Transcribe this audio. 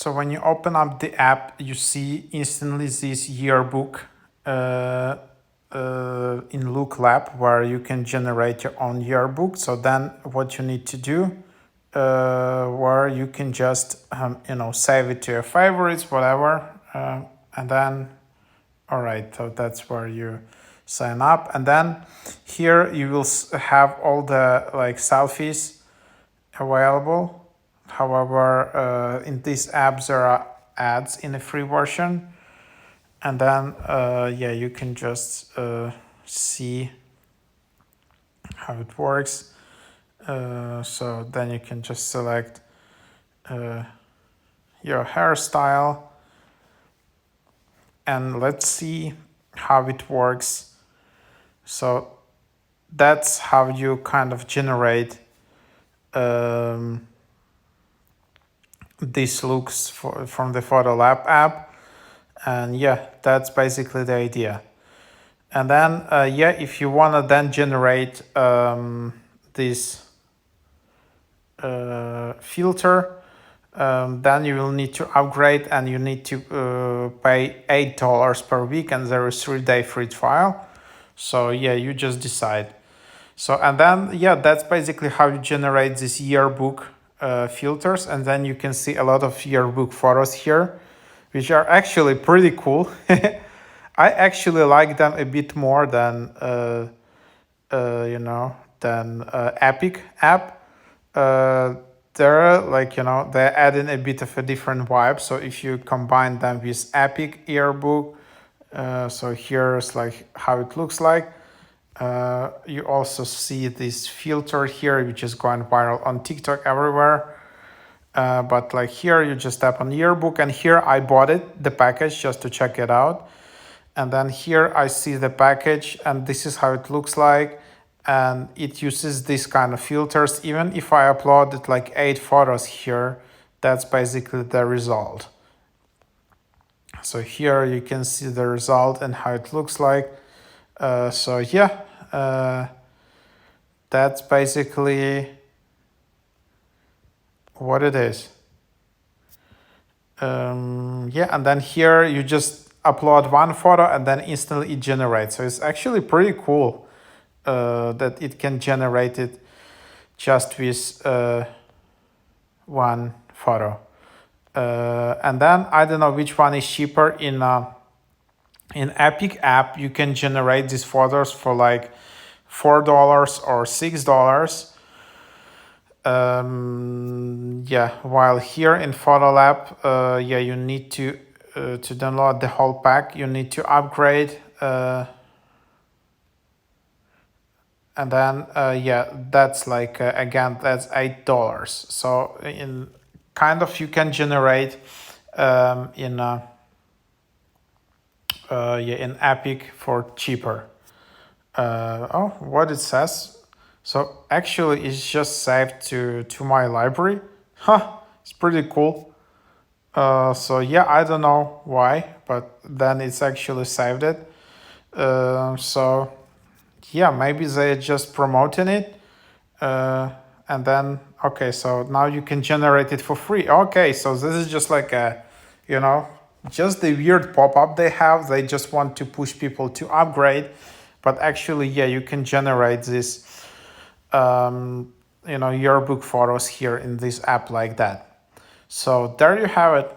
So when you open up the app, you see instantly this yearbook in Look Lab, where you can generate your own yearbook. So then what you need to do, where you can just save it to your favorites, whatever, and then all right, so that's where you sign up, and then here you will have all the selfies available. However, in this app there are ads in a free version, and then you can just see how it works. So then you can just select your hairstyle, and let's see how it works. So that's how you kind of generate these looks from the Photo Lab app. And yeah, that's basically the idea. And then if you want to then generate this filter, then you will need to upgrade, and you need to pay $8 per week, and there is 3-day free trial. So yeah, you just decide. So, and then that's basically how you generate this yearbook filters, and then you can see a lot of yearbook photos here, which are actually pretty cool. I actually like them a bit more than Epic app. They're they add in a bit of a different vibe. So if you combine them with Epic yearbook, so here's how it looks like. You also see this filter here, which is going viral on TikTok everywhere. But here you just tap on yearbook, and here I bought the package just to check it out. And then here I see the package, and this is how it looks like. And it uses this kind of filters. Even if I uploaded 8 photos here, that's basically the result. So here you can see the result and how it looks like. That's basically what it is. And then here you just upload one photo, and then instantly it generates. So it's actually pretty cool that it can generate it just with one photo. And then I don't know which one is cheaper. In Epic app, you can generate these photos for $4 or $6. While here in Photo Lab, you need to download the whole pack. You need to upgrade, and then that's again, that's $8. So in you can generate in Epic for cheaper. What it says. So actually it's just saved to my library. It's pretty cool. I don't know why, but then it's actually saved it. Maybe they're just promoting it. And then, okay, so now you can generate it for free. Okay, so this is just just the weird pop-up they have. They just want to push people to upgrade. But actually, you can generate this yearbook photos here in this app like that. So there you have it.